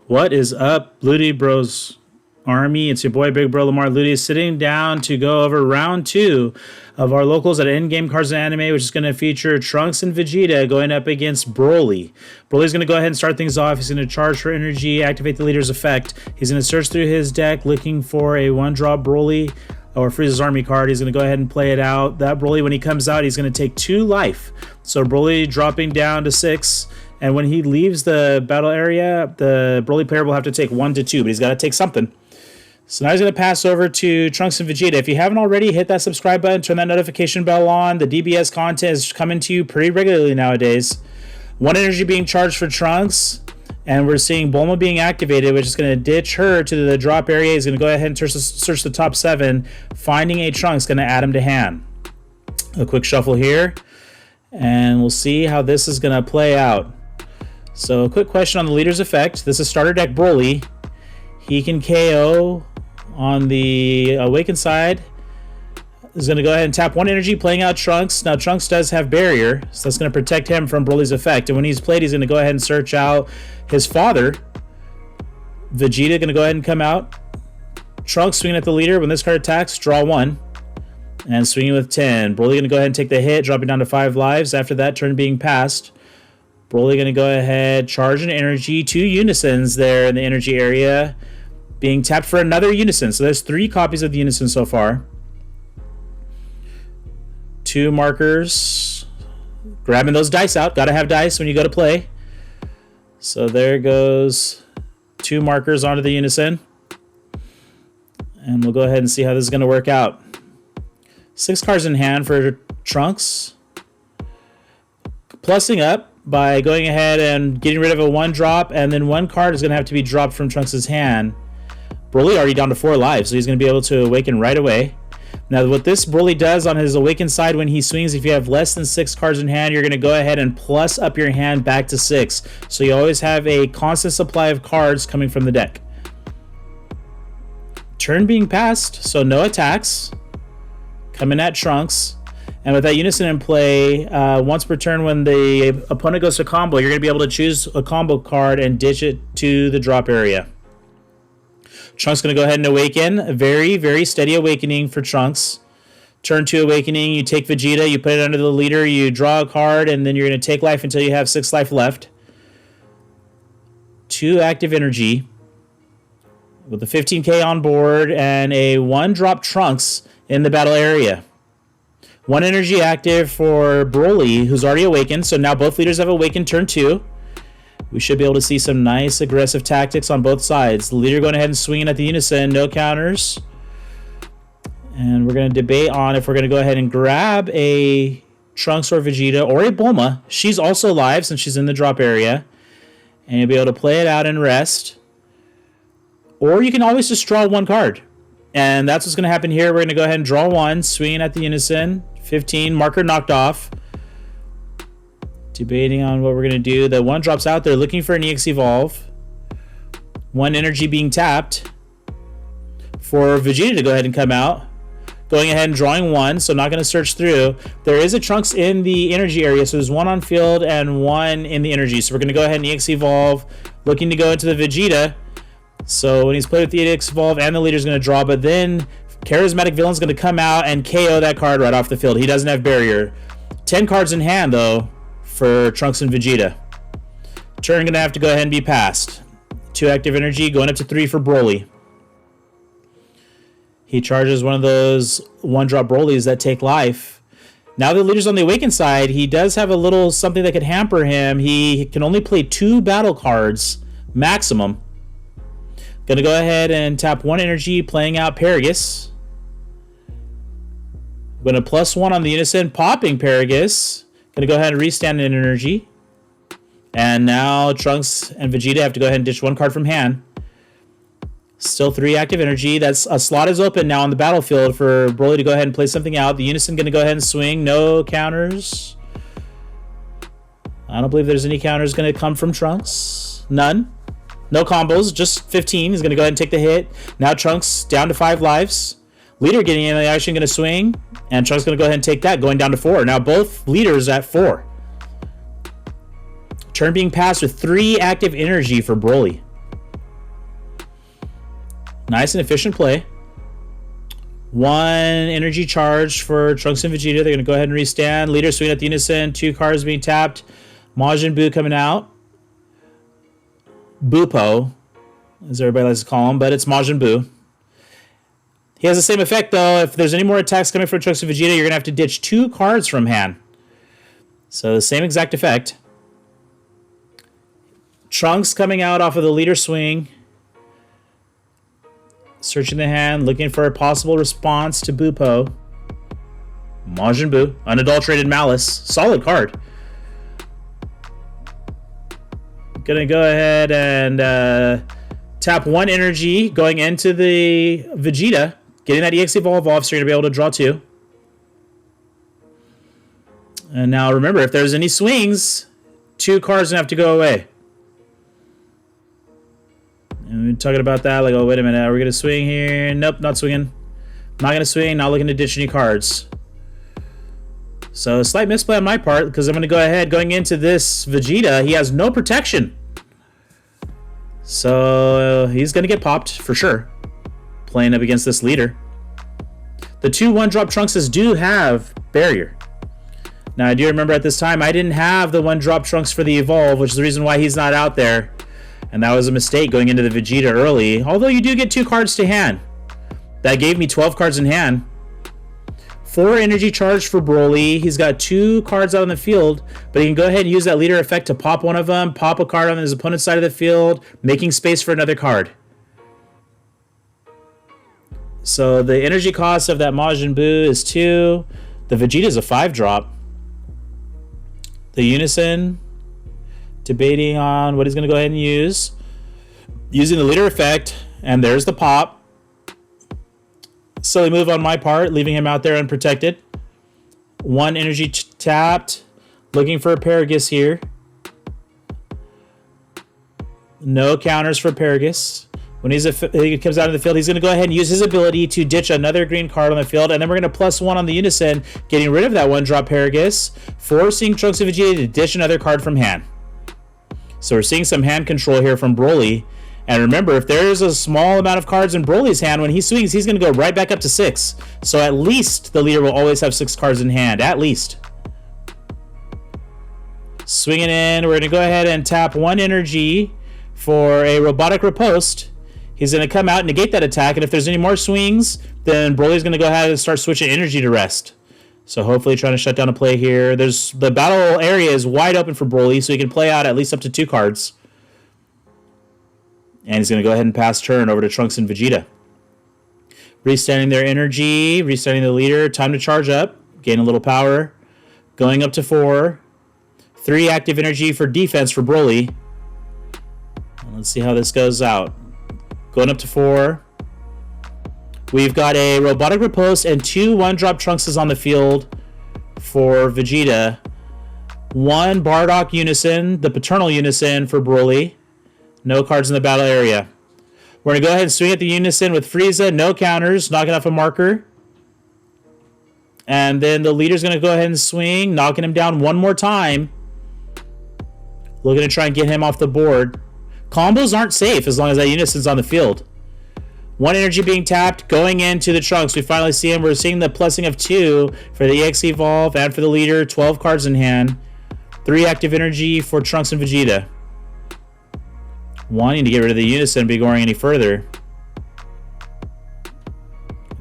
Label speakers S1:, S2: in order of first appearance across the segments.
S1: What is up, Ludi Bros Army? It's your boy Big Bro Lamar Ludi sitting down to go over round 2 of our locals at Endgame Cards and Anime, which is going to feature Trunks and Vegeta going up against Broly. Broly's going to go ahead and start things off. He's going to charge for energy, activate the leader's effect. He's going to search through his deck looking for a 1-drop Broly or Frieza's Army card. He's going to go ahead and play it out. That Broly, when he comes out, he's going to take 2 life. So Broly dropping down to 6. And when he leaves the battle area, the Broly player will have to take 1 to 2, but he's got to take something. So now he's going to pass over to Trunks and Vegeta. If you haven't already, hit that subscribe button, turn that notification bell on. The DBS content is coming to you pretty regularly nowadays. 1 energy being charged for Trunks, and we're seeing Bulma being activated, which is going to ditch her to the drop area. He's going to go ahead and search the top 7. Finding a Trunks, going to add him to hand. A quick shuffle here, and we'll see how this is going to play out. So a quick question on the leader's effect. This is starter deck Broly. He can KO on the Awakened side. He's going to go ahead and tap 1 energy, playing out Trunks. Now Trunks does have barrier, so that's going to protect him from Broly's effect. And when he's played, he's going to go ahead and search out his father. Vegeta going to go ahead and come out. Trunks swinging at the leader. When this card attacks, draw 1. And swinging with 10. Broly going to go ahead and take the hit, dropping down to 5 lives. After that, turn being passed. Broly going to go ahead, charge an energy, 2 Unisons there in the energy area, being tapped for another Unison. So there's 3 copies of the Unison so far. 2 markers. Grabbing those dice out. Got to have dice when you go to play. So there goes 2 markers onto the Unison. And we'll go ahead and see how this is going to work out. 6 cards in hand for Trunks. Plussing up by going ahead and getting rid of a 1-drop, and then 1 card is going to have to be dropped from Trunks' hand. Broly already down to 4 lives, so he's going to be able to awaken right away. Now, what this Broly does on his awakened side when he swings, if you have less than 6 cards in hand, you're going to go ahead and plus up your hand back to 6. So you always have a constant supply of cards coming from the deck. Turn being passed, so no attacks. Coming at Trunks. And with that Unison in play, once per turn when the opponent goes to combo, you're going to be able to choose a combo card and ditch it to the drop area. Trunks going to go ahead and awaken. A very, very steady awakening for Trunks. Turn 2 awakening, you take Vegeta, you put it under the leader, you draw a card, and then you're going to take life until you have 6 life left. 2 active energy with a 15k on board and a 1-drop Trunks in the battle area. 1 energy active for Broly, who's already awakened. So now both leaders have awakened turn 2. We should be able to see some nice aggressive tactics on both sides. The leader going ahead and swinging at the Unison, no counters. And we're going to debate on if we're going to go ahead and grab a Trunks or Vegeta or a Bulma. She's also alive since she's in the drop area. And you'll be able to play it out and rest. Or you can always just draw 1 card. And that's what's going to happen here. We're going to go ahead and draw 1, swinging at the Unison. 15, marker knocked off. Debating on what we're going to do. The 1 drops out there, looking for an EX Evolve. 1 energy being tapped for Vegeta to go ahead and come out. Going ahead and drawing 1, so not going to search through. There is a Trunks in the energy area, so there's 1 on field and 1 in the energy. So we're going to go ahead and EX Evolve, looking to go into the Vegeta. So when he's played with the EX Evolve and the leader's going to draw, but then Charismatic Villain's going to come out and KO that card right off the field. He doesn't have barrier. 10 cards in hand, though, for Trunks and Vegeta. Turn going to have to go ahead and be passed. 2 active energy, going up to 3 for Broly. He charges one of those 1-drop Brolys that take life. Now the leader's on the Awakened side. He does have a little something that could hamper him. He can only play 2 battle cards, maximum. Going to go ahead and tap 1 energy, playing out Paragus. Going to plus 1 on the Unison, popping Paragus. Going to go ahead and restand an energy. And now Trunks and Vegeta have to go ahead and ditch 1 card from hand. Still 3 active energy. That's a slot is open now on the battlefield for Broly to go ahead and play something out. The Unison going to go ahead and swing. No counters. I don't believe there's any counters going to come from Trunks. None. No combos, just 15. He's going to go ahead and take the hit. Now Trunks down to 5 lives. Leader getting in the action, going to swing. And Trunks going to go ahead and take that, going down to 4. Now both leaders at 4. Turn being passed with 3 active energy for Broly. Nice and efficient play. 1 energy charge for Trunks and Vegeta. They're going to go ahead and restand. Leader swing at the unison. 2 cards being tapped. Majin Buu coming out. Bupo, as everybody likes to call him, but it's Majin Buu. He has the same effect, though. If there's any more attacks coming from Trunks and Vegeta, you're going to have to ditch 2 cards from hand. So the same exact effect. Trunks coming out off of the leader swing. Searching the hand, looking for a possible response to Bupo. Majin Buu, unadulterated malice. Solid card. Gonna go ahead and tap 1 energy going into the Vegeta. Getting that EX Evolve off, so you're going to be able to draw 2. And now remember, if there's any swings, 2 cards going to have to go away. And we're talking about that, like, oh, wait a minute, are we going to swing here? Nope, not swinging. Not going to swing, not looking to ditch any cards. So a slight misplay on my part, because I'm going to go ahead, going into this Vegeta, he has no protection. So he's going to get popped, for sure. Playing up against this leader. The 2 1-drop Trunkses do have barrier. Now, I do remember at this time, I didn't have the 1-drop Trunks for the Evolve, which is the reason why he's not out there. And that was a mistake going into the Vegeta early. Although you do get 2 cards to hand. That gave me 12 cards in hand. 4 energy charge for Broly. He's got 2 cards out on the field, but he can go ahead and use that leader effect to pop one of them, pop a card on his opponent's side of the field, making space for another card. So the energy cost of that Majin Buu is 2. The Vegeta is a 5-drop. The Unison, debating on what he's going to go ahead and use. Using the leader effect, and there's the pop. Silly move on my part, leaving him out there unprotected. 1 energy tapped. Looking for a Paragus here. No counters for Paragus. When he comes out of the field, he's going to go ahead and use his ability to ditch another green card on the field, and then we're going to +1 on the Unison, getting rid of that 1-drop Paragus, forcing Trunks and Vegeta to ditch another card from hand. So we're seeing some hand control here from Broly. And remember, if there's a small amount of cards in Broly's hand, when he swings, he's going to go right back up to 6. So at least the leader will always have 6 cards in hand. At least. Swinging in, we're going to go ahead and tap 1 energy for a robotic riposte. He's going to come out and negate that attack, and if there's any more swings, then Broly's going to go ahead and start switching energy to rest. So hopefully trying to shut down a play here. The battle area is wide open for Broly, so he can play out at least up to 2 cards. And he's going to go ahead and pass turn over to Trunks and Vegeta. Restanding their energy, restanding the leader. Time to charge up, gain a little power. Going up to 4. 3 active energy for defense for Broly. Let's see how this goes out. Going up to 4. We've got a robotic riposte and 2 1-drop Trunkses on the field for Vegeta. 1 Bardock Unison, the paternal Unison for Broly. No cards in the battle area. We're going to go ahead and swing at the Unison with Frieza. No counters, knocking off a marker. And then the leader's going to go ahead and swing, knocking him down 1 more time. Looking to try and get him off the board. Combos aren't safe as long as that Unison's on the field. 1 energy being tapped, going into the Trunks. We finally see him. We're seeing the plussing of 2 for the EX Evolve and for the leader. 12 cards in hand. 3 active energy for Trunks and Vegeta. Wanting to get rid of the Unison, be going any further.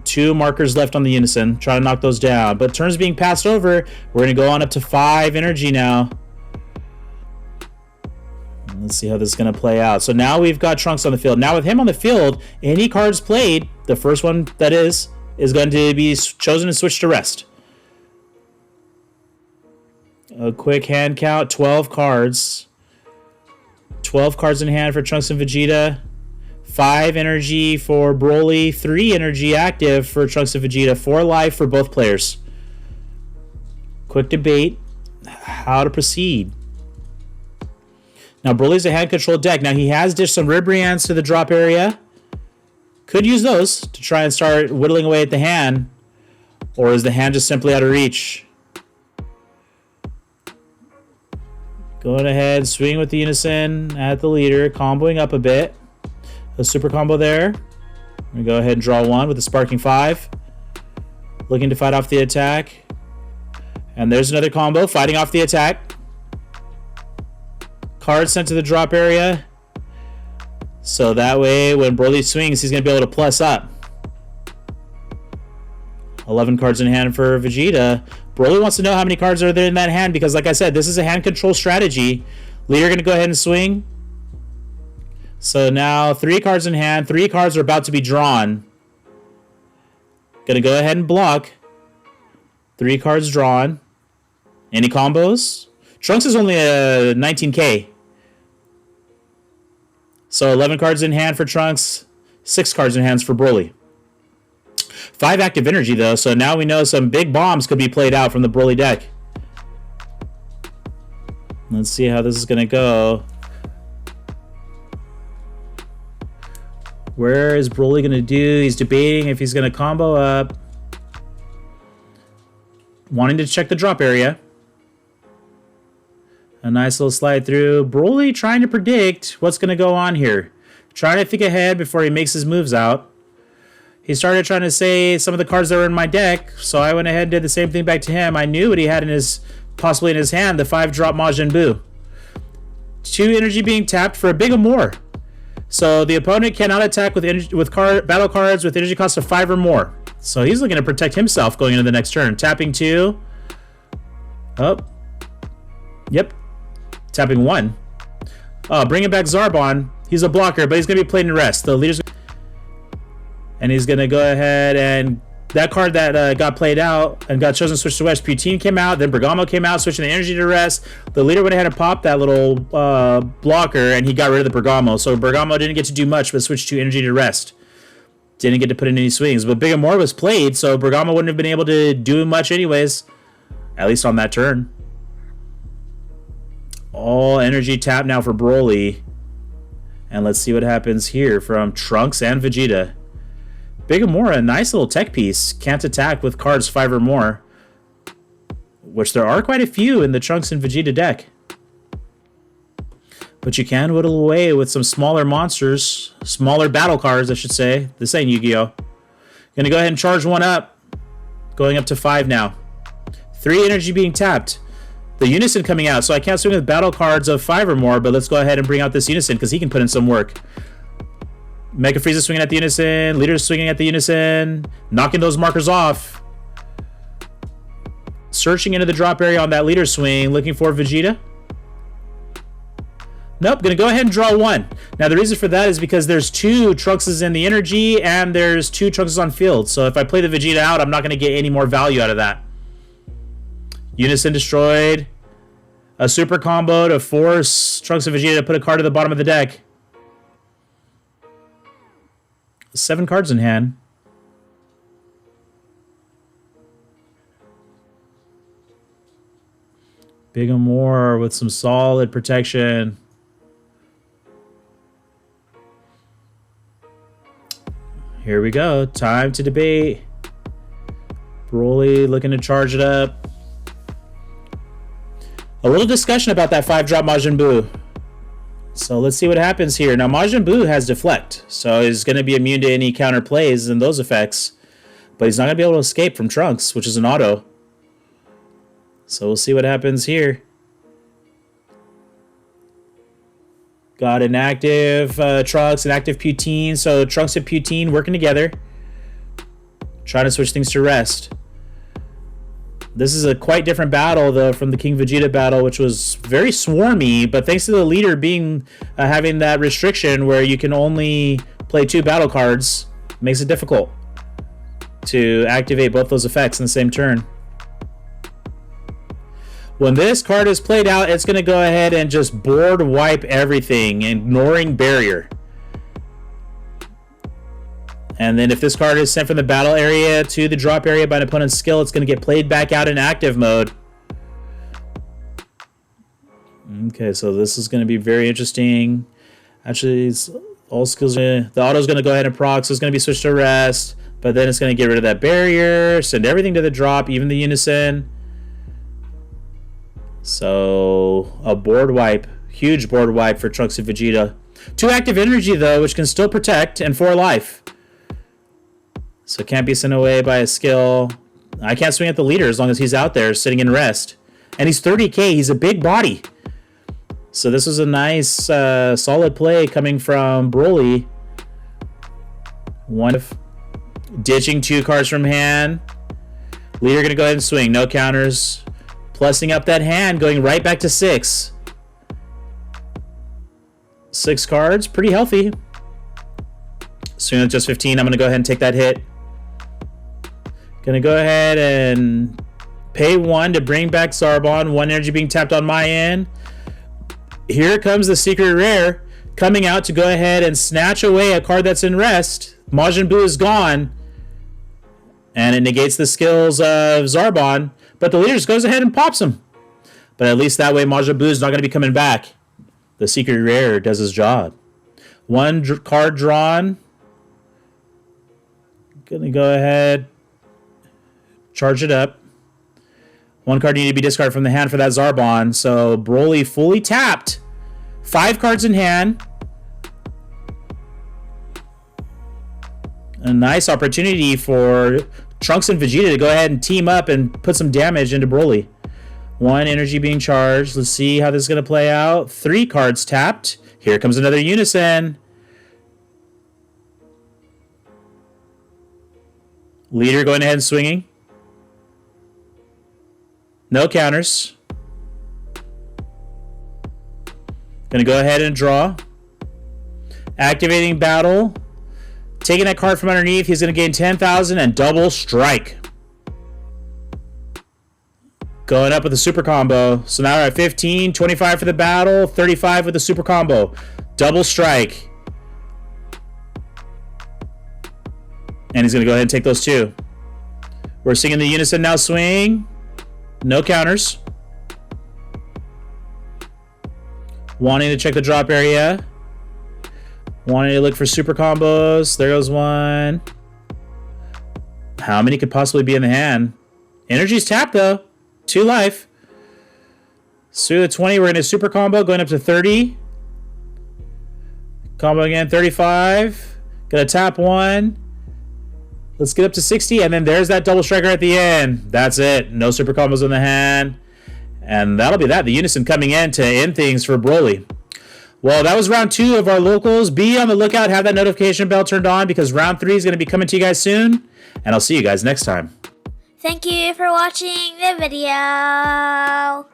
S1: 2 markers left on the Unison. Trying to knock those down. But turns being passed over. We're going to go on up to 5 energy now. Let's see how this is going to play out. So now we've got Trunks on the field. Now with him on the field, any cards played, the first one that is going to be chosen and switched to rest. A quick hand count, 12 cards. 12 cards in hand for Trunks and Vegeta. 5 energy for Broly. 3 energy active for Trunks and Vegeta. 4 life for both players. Quick debate. How to proceed. Now, Broly's a hand-controlled deck. Now, he has dished some Ribrians to the drop area. Could use those to try and start whittling away at the hand. Or is the hand just simply out of reach? Going ahead, swinging with the Unison at the leader. Comboing up a bit. A super combo there. We go ahead and draw 1 with the Sparking 5. Looking to fight off the attack. And there's another combo, fighting off the attack. Card sent to the drop area. So that way, when Broly swings, he's going to be able to plus up. 11 cards in hand for Vegeta. Broly wants to know how many cards are there in that hand because, like I said, this is a hand control strategy. Leader going to go ahead and swing. So now 3 cards in hand. 3 cards are about to be drawn. Going to go ahead and block. 3 cards drawn. Any combos? Trunks is only a 19k. So 11 cards in hand for Trunks. 6 cards in hands for Broly. 5 active energy, though, so now we know some big bombs could be played out from the Broly deck. Let's see how this is going to go. Where is Broly going to do? He's debating if he's going to combo up. Wanting to check the drop area. A nice little slide through. Broly trying to predict what's going to go on here. Trying to think ahead before he makes his moves out. He started trying to say some of the cards that were in my deck, so I went ahead and did the same thing back to him. I knew what he had in his, possibly in his hand, the 5-drop Majin Buu. 2 energy being tapped for a big or more. So the opponent cannot attack with battle cards with energy cost of 5 or more. So he's looking to protect himself going into the next turn. Tapping 2. Oh. Yep. Tapping 1. Oh, bringing back Zarbon. He's a blocker, but he's going to be played in rest. The leader's... And he's going to go ahead and... That card that got played out and got chosen to switch to West, Poutine came out, then Bergamo came out, switching the energy to rest. The leader went ahead and popped that little blocker, and he got rid of the Bergamo. So Bergamo didn't get to do much, but switched to energy to rest. Didn't get to put in any swings. But Big and More was played, so Bergamo wouldn't have been able to do much anyways. At least on that turn. All energy tap now for Broly. And let's see what happens here from Trunks and Vegeta. Big and More, a nice little tech piece. Can't attack with cards 5 or more. Which there are quite a few in the Trunks and Vegeta deck. But you can whittle away with some smaller monsters. Smaller battle cards, I should say. This ain't Yu-Gi-Oh! Gonna go ahead and charge 1 up. Going up to 5 now. 3 energy being tapped. The Unison coming out, so I can't swing with battle cards of 5 or more, but let's go ahead and bring out this Unison because he can put in some work. Mega Frieza swinging at the Unison. Leader swinging at the Unison. Knocking those markers off. Searching into the drop area on that leader swing. Looking for Vegeta. Nope, gonna go ahead and draw 1. Now the reason for that is because there's 2 Trunkses in the energy and there's 2 Trunkses on field. So if I play the Vegeta out, I'm not gonna get any more value out of that. Unison destroyed. A super combo to force Trunks and Vegeta to put a card at the bottom of the deck. 7 cards in hand. Big and More with some solid protection. Here we go. Time to debate. Broly looking to charge it up. A little discussion about that 5-drop Majin Buu. So let's see what happens here. Now Majin Buu has Deflect, so he's going to be immune to any counter plays and those effects. But he's not going to be able to escape from Trunks, which is an auto. So we'll see what happens here. Got an active Trunks, an active Poutine. So Trunks and Poutine working together. Trying to switch things to rest. This is a quite different battle, though, from the King Vegeta battle, which was very swarmy. But thanks to the leader being having that restriction where you can only play 2 battle cards, makes it difficult to activate both those effects in the same turn. When this card is played out, it's going to go ahead and just board wipe everything, ignoring barrier. And then if this card is sent from the battle area to the drop area by an opponent's skill, it's going to get played back out in active mode. Okay, so this is going to be very interesting. Actually, it's all skills. The auto is going to go ahead and proc, so it's going to be switched to rest. But then it's going to get rid of that barrier, send everything to the drop, even the Unison. So a board wipe, huge board wipe for Trunks and Vegeta. 2 active energy, though, which can still protect, and 4 life. So can't be sent away by a skill. I can't swing at the leader as long as he's out there sitting in rest. And he's 30k. He's a big body. So this was a nice, solid play coming from Broly. One of ditching 2 cards from hand. Leader going to go ahead and swing. No counters. Plussing up that hand, going right back to 6. 6 cards. Pretty healthy. Swing with just 15. I'm going to go ahead and take that hit. Going to go ahead and pay 1 to bring back Zarbon. 1 energy being tapped on my end. Here comes the secret rare coming out to go ahead and snatch away a card that's in rest. Majin Buu is gone. And it negates the skills of Zarbon. But the leader just goes ahead and pops him. But at least that way Majin Buu is not going to be coming back. The secret rare does his job. 1 card drawn. Going to go ahead. Charge it up. 1 card needed to be discarded from the hand for that Zarbon. So Broly fully tapped. 5 cards in hand. A nice opportunity for Trunks and Vegeta to go ahead and team up and put some damage into Broly. 1 energy being charged. Let's see how this is going to play out. 3 cards tapped. Here comes another Unison. Leader going ahead and swinging. No counters. Gonna go ahead and draw. Activating battle. Taking that card from underneath. He's gonna gain 10,000 and double strike. Going up with a super combo. So now we're at 15, 25 for the battle, 35 with the super combo. Double strike. And he's gonna go ahead and take those 2. We're seeing the Unison now swing. No counters. Wanting to check the drop area. Wanting to look for super combos. There goes 1. How many could possibly be in the hand? Energy's tapped though. 2 life. So the 20, we're in a super combo going up to 30. Combo again, 35. Gonna tap 1. Let's get up to 60, and then there's that double striker at the end. That's it. No super combos in the hand. And that'll be that. The Unison coming in to end things for Broly. Well, that was round 2 of our locals. Be on the lookout. Have that notification bell turned on because round 3 is going to be coming to you guys soon. And I'll see you guys next time.
S2: Thank you for watching the video.